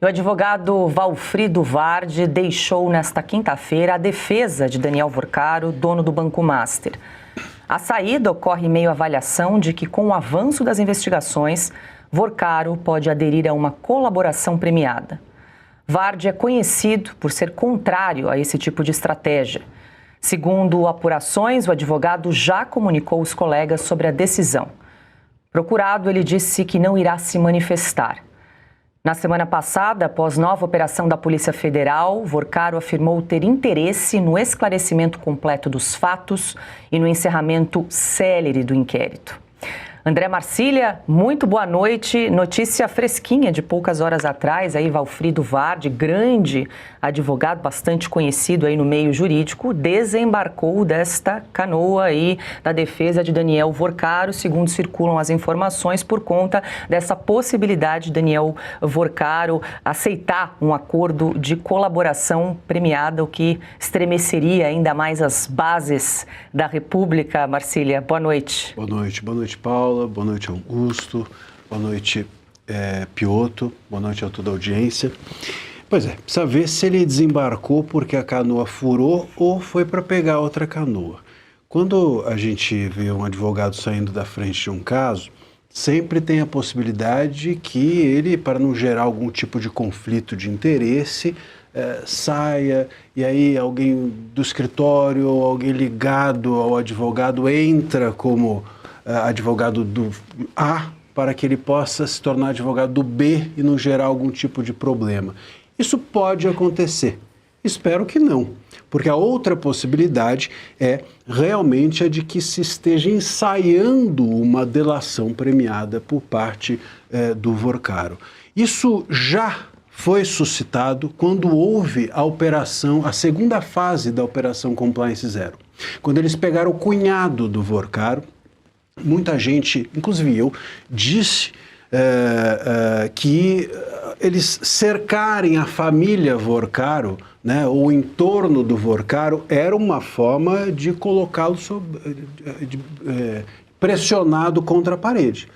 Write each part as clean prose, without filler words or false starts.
O advogado Valfrido Vardi deixou nesta quinta-feira a defesa de Daniel Vorcaro, dono do Banco Master. A saída ocorre em meio à avaliação de que, com o avanço das investigações, Vorcaro pode aderir a uma colaboração premiada. Vardi é conhecido por ser contrário a esse tipo de estratégia. Segundo apurações, o advogado já comunicou os colegas sobre a decisão. Procurado, ele disse que não irá se manifestar. Na semana passada, após nova operação da Polícia Federal, Vorcaro afirmou ter interesse no esclarecimento completo dos fatos e no encerramento célere do inquérito. André Marcília, muito boa noite. Notícia fresquinha de poucas horas atrás, aí Valfrido Vardi, grande advogado, bastante conhecido aí no meio jurídico, desembarcou desta canoa aí da defesa de Daniel Vorcaro, segundo circulam as informações, por conta dessa possibilidade de Daniel Vorcaro aceitar um acordo de colaboração premiada, o que estremeceria ainda mais as bases da República. Marcília, boa noite. Boa noite, Paula, boa noite, Augusto, boa noite, Piotto, boa noite a toda a audiência. Pois é, precisa ver se ele desembarcou porque a canoa furou ou foi para pegar outra canoa. Quando a gente vê um advogado saindo da frente de um caso, sempre tem a possibilidade que ele, para não gerar algum tipo de conflito de interesse, saia, e aí alguém do escritório, alguém ligado ao advogado entra como advogado do A para que ele possa se tornar advogado do B e não gerar algum tipo de problema. Isso pode acontecer. Espero que não, porque a outra possibilidade é realmente a de que se esteja ensaiando uma delação premiada por parte do Vorcaro. Isso já foi suscitado quando houve a operação, a segunda fase da Operação Compliance Zero. Quando eles pegaram o cunhado do Vorcaro, muita gente, inclusive eu, disse que eles cercarem a família Vorcaro, né, o entorno do Vorcaro, era uma forma de colocá-lo pressionado contra a parede.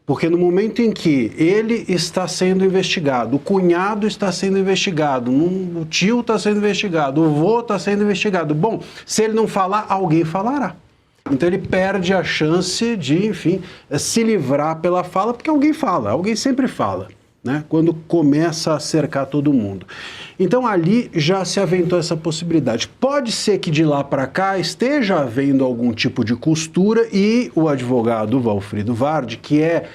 Porque no momento em que ele está sendo investigado, o cunhado está sendo investigado, o tio está sendo investigado, o avô está sendo investigado, bom, se ele não falar, alguém falará. Então ele perde a chance de, enfim, se livrar pela fala, porque alguém fala, alguém sempre fala, né? Quando começa a cercar todo mundo. Então ali já se aventou essa possibilidade. Pode ser que de lá para cá esteja havendo algum tipo de costura e o advogado Valfrido Vardi, que é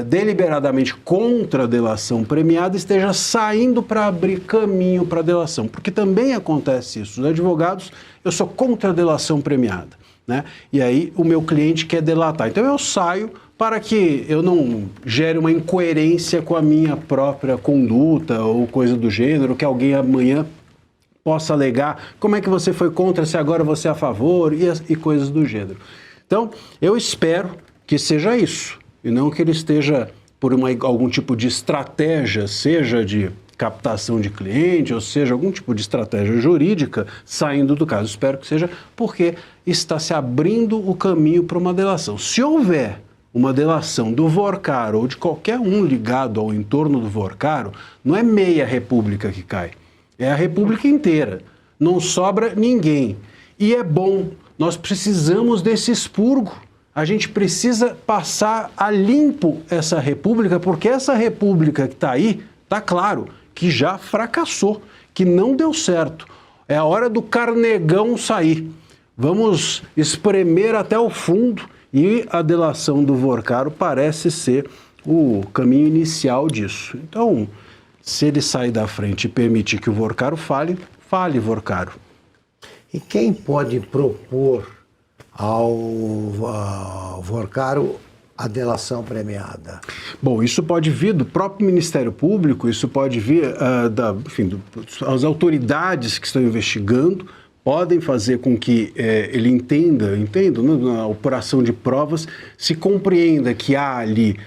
deliberadamente contra a delação premiada, esteja saindo para abrir caminho para a delação. Porque também acontece isso. Os advogados, eu sou contra a delação premiada, né? E aí o meu cliente quer delatar. Então eu saio para que eu não gere uma incoerência com a minha própria conduta ou coisa do gênero, que alguém amanhã possa alegar como é que você foi contra, se agora você é a favor e coisas do gênero. Então eu espero que seja isso, e não que ele esteja por algum tipo de estratégia, seja de captação de cliente, ou seja, algum tipo de estratégia jurídica saindo do caso. Espero que seja porque está se abrindo o caminho para uma delação. Se houver uma delação do Vorcaro ou de qualquer um ligado ao entorno do Vorcaro, não é meia república que cai, é a república inteira. Não sobra ninguém. E é bom, nós precisamos desse expurgo. A gente precisa passar a limpo essa república, porque essa república que está aí, está claro, que já fracassou, que não deu certo. É a hora do carnegão sair. Vamos espremer até o fundo e a delação do Vorcaro parece ser o caminho inicial disso. Então, se ele sair da frente e permitir que o Vorcaro fale, fale, Vorcaro. E quem pode propor ao Vorcaro a delação premiada? Bom, isso pode vir do próprio Ministério Público, isso pode vir as autoridades que estão investigando, podem fazer com que ele entenda na apuração de provas, se compreenda que há ali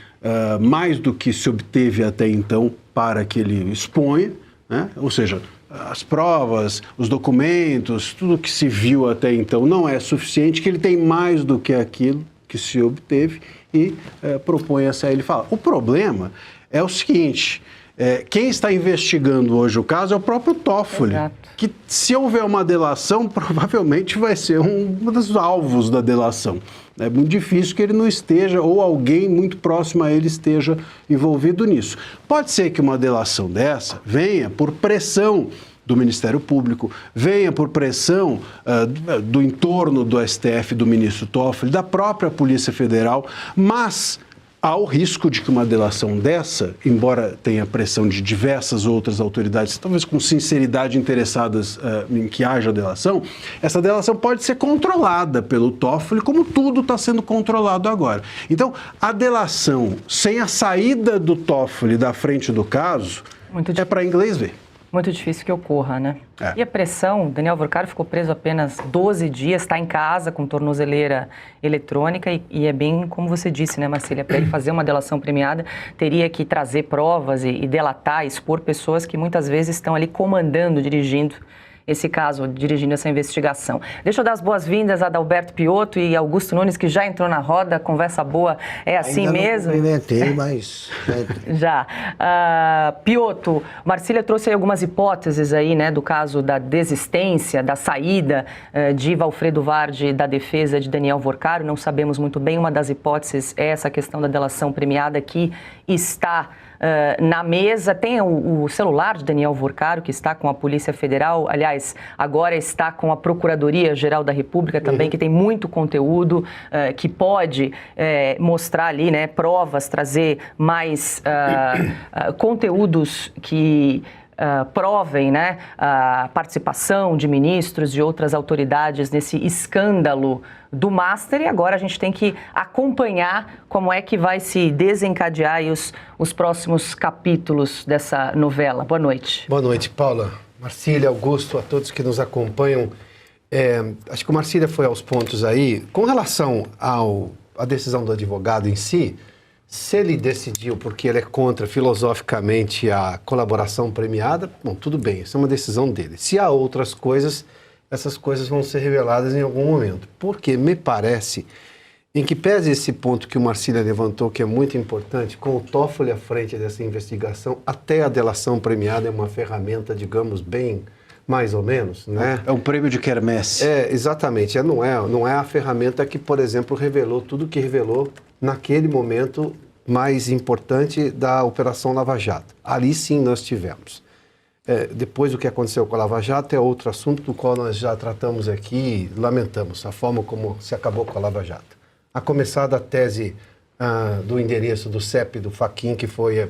mais do que se obteve até então para que ele exponha, né? Ou seja, as provas, os documentos, tudo que se viu até então não é suficiente, que ele tem mais do que aquilo que se obteve e propõe essa ele fala. O problema é o seguinte, quem está investigando hoje o caso é o próprio Toffoli, Exato. que se houver uma delação, provavelmente vai ser um dos alvos da delação. É muito difícil que ele não esteja, ou alguém muito próximo a ele esteja envolvido nisso. Pode ser que uma delação dessa venha por pressão do Ministério Público, venha por pressão do entorno do STF, do ministro Toffoli, da própria Polícia Federal, mas há o risco de que uma delação dessa, embora tenha pressão de diversas outras autoridades, talvez com sinceridade interessadas em que haja delação, essa delação pode ser controlada pelo Toffoli, como tudo está sendo controlado agora. Então, a delação sem a saída do Toffoli da frente do caso é para inglês ver. Muito difícil que ocorra, né? É. E a pressão, Daniel Vorcaro ficou preso apenas 12 dias, está em casa com tornozeleira eletrônica e é bem como você disse, né, Marcília? Para ele fazer uma delação premiada, teria que trazer provas e delatar, expor pessoas que muitas vezes estão ali comandando, dirigindo esse caso, dirigindo essa investigação. Deixa eu dar as boas-vindas a Adalberto Piotto e Augusto Nunes, que já entrou na roda, conversa boa, é assim Ainda mesmo? Não cumprimentei, mas... Já. Piotto, Marcília trouxe aí algumas hipóteses aí, né, do caso da desistência, da saída de Valfredo Vardi da defesa de Daniel Vorcaro. Não sabemos muito bem, uma das hipóteses é essa questão da delação premiada que está na mesa. Tem o celular de Daniel Vorcaro, que está com a Polícia Federal, aliás, agora está com a Procuradoria-Geral da República também, que tem muito conteúdo, que pode mostrar ali, né, provas, trazer mais conteúdos que provem, né, a participação de ministros e outras autoridades nesse escândalo do Master, e agora a gente tem que acompanhar como é que vai se desencadear aí os próximos capítulos dessa novela. Boa noite. Boa noite, Paula, Marcília, Augusto, a todos que nos acompanham. Acho que o Marcília foi aos pontos aí. Com relação à decisão do advogado em si, se ele decidiu porque ele é contra filosoficamente a colaboração premiada, bom, tudo bem, isso é uma decisão dele. Se há outras coisas, essas coisas vão ser reveladas em algum momento. Porque me parece, em que pese esse ponto que o Marcília levantou, que é muito importante, com o Toffoli à frente dessa investigação, até a delação premiada é uma ferramenta, digamos, bem mais ou menos, né? É um prêmio de quermesse. Exatamente. Não é a ferramenta que, por exemplo, revelou tudo o que revelou naquele momento mais importante da Operação Lava Jato. Ali sim nós tivemos. Depois do que aconteceu com a Lava Jato é outro assunto do qual nós já tratamos aqui e lamentamos a forma como se acabou com a Lava Jato. A começar da tese do endereço do CEP do Fachin, que foi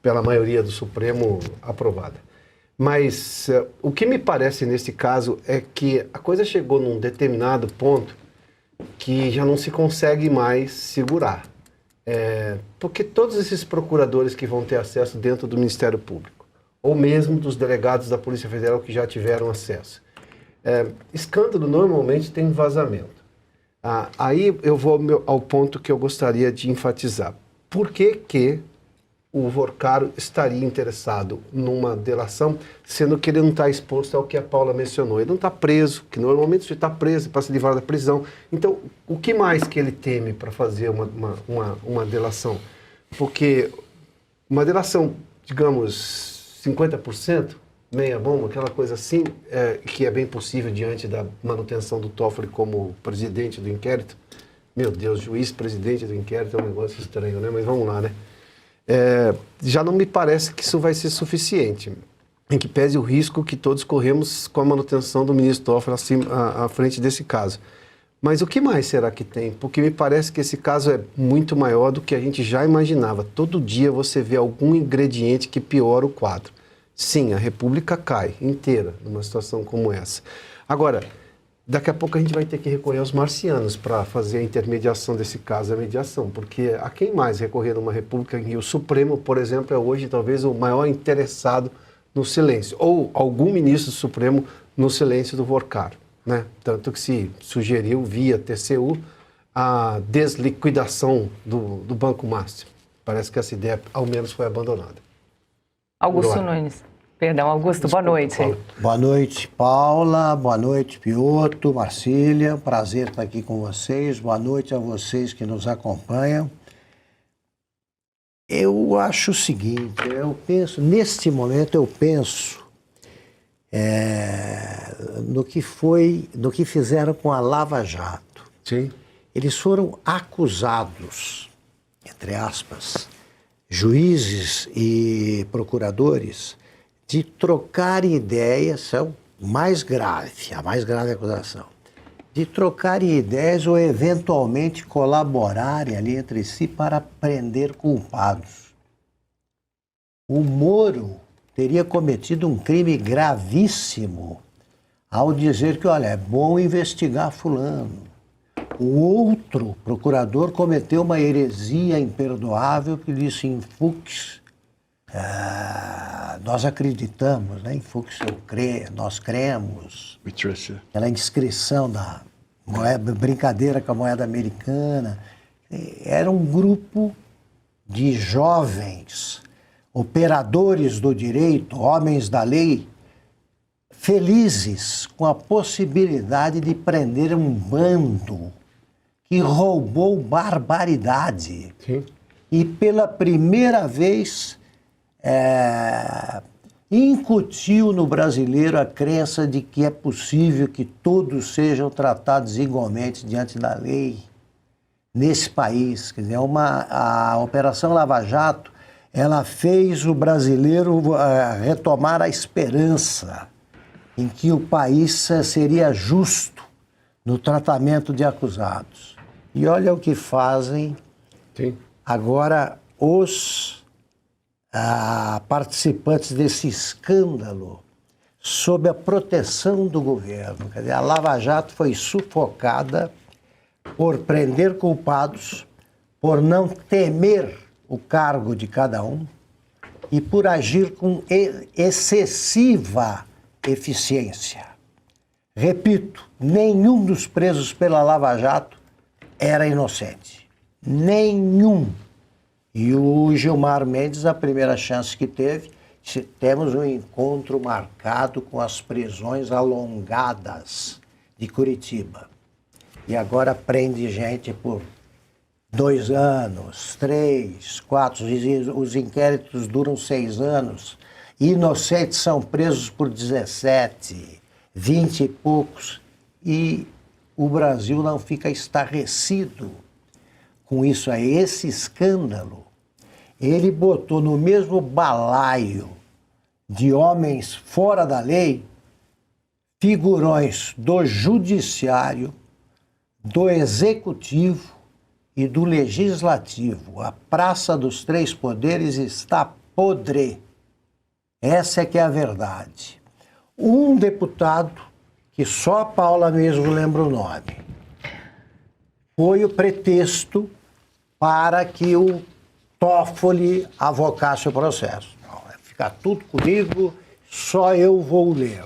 pela maioria do Supremo aprovada. Mas o que me parece nesse caso é que a coisa chegou num determinado ponto que já não se consegue mais segurar. Porque todos esses procuradores que vão ter acesso dentro do Ministério Público, ou mesmo dos delegados da Polícia Federal que já tiveram acesso, escândalo normalmente tem vazamento. Aí eu vou ao ponto que eu gostaria de enfatizar. Por que o Vorcaro estaria interessado numa delação, sendo que ele não está exposto ao que a Paula mencionou? Ele não está preso, que normalmente se está preso para se livrar da prisão. Então, o que mais que ele teme para fazer uma delação? Porque uma delação, digamos, 50%, meia bomba, aquela coisa assim, que é bem possível diante da manutenção do Toffoli como presidente do inquérito. Meu Deus, juiz-presidente do inquérito é um negócio estranho, né? Mas vamos lá, né? Já não me parece que isso vai ser suficiente, em que pese o risco que todos corremos com a manutenção do ministro Toffoli à frente desse caso. Mas o que mais será que tem? Porque me parece que esse caso é muito maior do que a gente já imaginava. Todo dia você vê algum ingrediente que piora o quadro. Sim, a República cai inteira numa situação como essa. Agora, daqui a pouco a gente vai ter que recorrer aos marcianos para fazer a intermediação desse caso, a mediação, porque a quem mais recorrer numa república em que o Supremo, por exemplo, é hoje talvez o maior interessado no silêncio, ou algum ministro do Supremo no silêncio do Vorcaro, né? Tanto que se sugeriu via TCU a desliquidação do Banco Master. Parece que essa ideia, ao menos, foi abandonada. Augusto Nunes. Perdão, Augusto, boa noite. Boa noite, Paula. Boa noite, Piotto, Marcília. Prazer estar aqui com vocês. Boa noite a vocês que nos acompanham. Eu acho o seguinte, neste momento eu penso no que fizeram com a Lava Jato. Sim. Eles foram acusados, entre aspas, juízes e procuradores, de trocar ideias, é a mais grave acusação, de trocarem ideias ou eventualmente colaborarem ali entre si para prender culpados. O Moro teria cometido um crime gravíssimo ao dizer que, olha, é bom investigar fulano. O outro procurador cometeu uma heresia imperdoável que disse em Fux, nós acreditamos, né? Em Fux nós cremos. Aquela inscrição da brincadeira com a moeda americana. Era um grupo de jovens, operadores do direito, homens da lei, felizes com a possibilidade de prender um bando que roubou barbaridade. Sim. E pela primeira vez incutiu no brasileiro a crença de que é possível que todos sejam tratados igualmente diante da lei nesse país. Quer dizer, a Operação Lava Jato, ela fez o brasileiro retomar a esperança em que o país seria justo no tratamento de acusados. E olha o que fazem Sim. agora os participantes desse escândalo sob a proteção do governo. Quer dizer, a Lava Jato foi sufocada por prender culpados, por não temer o cargo de cada um e por agir com excessiva eficiência. Repito, nenhum dos presos pela Lava Jato era inocente. Nenhum. E o Gilmar Mendes, a primeira chance que teve, temos um encontro marcado com as prisões alongadas de Curitiba. E agora prende gente por 2 anos, 3, 4, os inquéritos duram 6 anos. Inocentes são presos por 17, 20 e poucos. E o Brasil não fica estarrecido com isso aí. Esse escândalo, ele botou no mesmo balaio de homens fora da lei figurões do judiciário, do executivo e do legislativo. A praça dos 3 poderes está podre. Essa é que é a verdade. Um deputado, que só a Paula mesmo lembra o nome, foi o pretexto para que o Toffoli avocasse o processo. Não, vai ficar tudo comigo, só eu vou ler.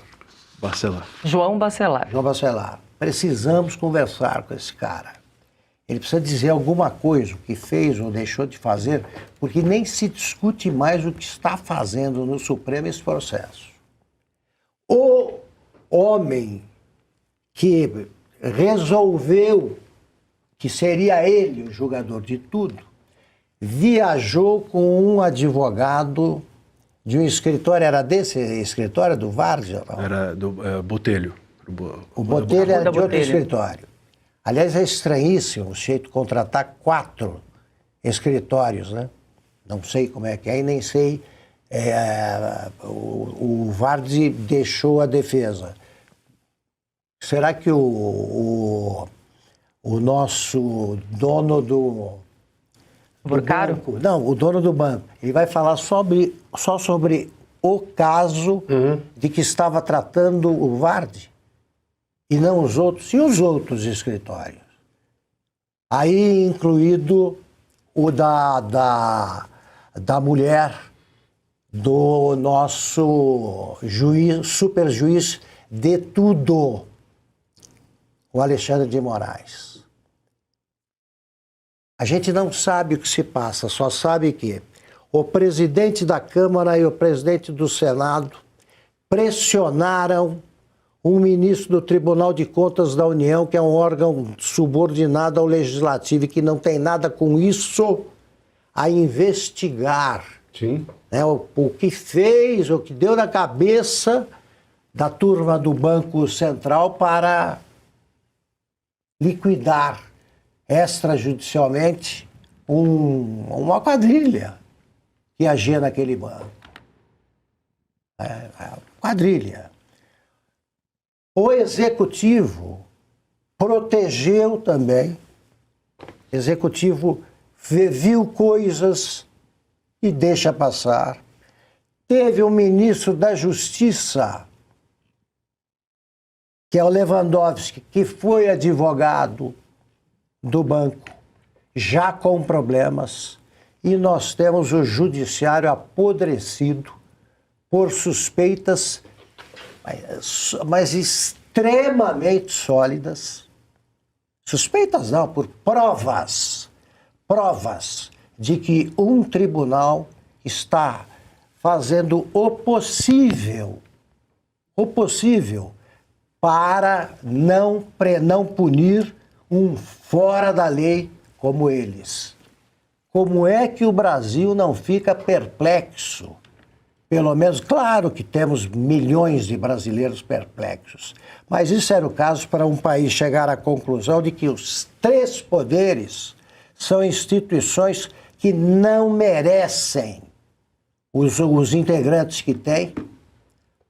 João Bacelar. João Bacelar, precisamos conversar com esse cara. Ele precisa dizer alguma coisa, o que fez ou deixou de fazer, porque nem se discute mais o que está fazendo no Supremo esse processo. O homem que resolveu que seria ele o julgador de tudo, viajou com um advogado de um escritório, era desse escritório do Várzea? Era do Botelho. O Botelho era de outro escritório. Aliás, é estranhíssimo o jeito de contratar 4 escritórios, né? Não sei como é que é e nem sei. O Várzea deixou a defesa. Será que o nosso dono do Burcaro? Não, o dono do banco. Ele vai falar só sobre o caso de que estava tratando o Vardi e não os outros. E os outros escritórios? Aí incluído o da mulher do nosso super juiz de tudo, o Alexandre de Moraes. A gente não sabe o que se passa, só sabe que o presidente da Câmara e o presidente do Senado pressionaram um ministro do Tribunal de Contas da União, que é um órgão subordinado ao Legislativo e que não tem nada com isso, a investigar, Sim. né, o que fez, o que deu na cabeça da turma do Banco Central para liquidar extrajudicialmente uma quadrilha que agia naquele banco. Quadrilha. O executivo protegeu também. O executivo viu coisas e deixa passar. Teve um ministro da Justiça, que é o Lewandowski, que foi advogado do banco, já com problemas, e nós temos o judiciário apodrecido por suspeitas, mas extremamente sólidas. Suspeitas não, por provas de que um tribunal está fazendo o possível para não punir um fora da lei como eles. Como é que o Brasil não fica perplexo? Pelo menos, claro que temos milhões de brasileiros perplexos, mas isso era o caso para um país chegar à conclusão de que os três poderes são instituições que não merecem os integrantes que têm,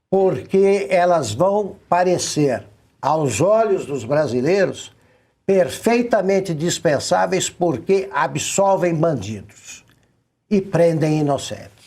porque elas vão parecer, aos olhos dos brasileiros, perfeitamente dispensáveis porque absolvem bandidos e prendem inocentes.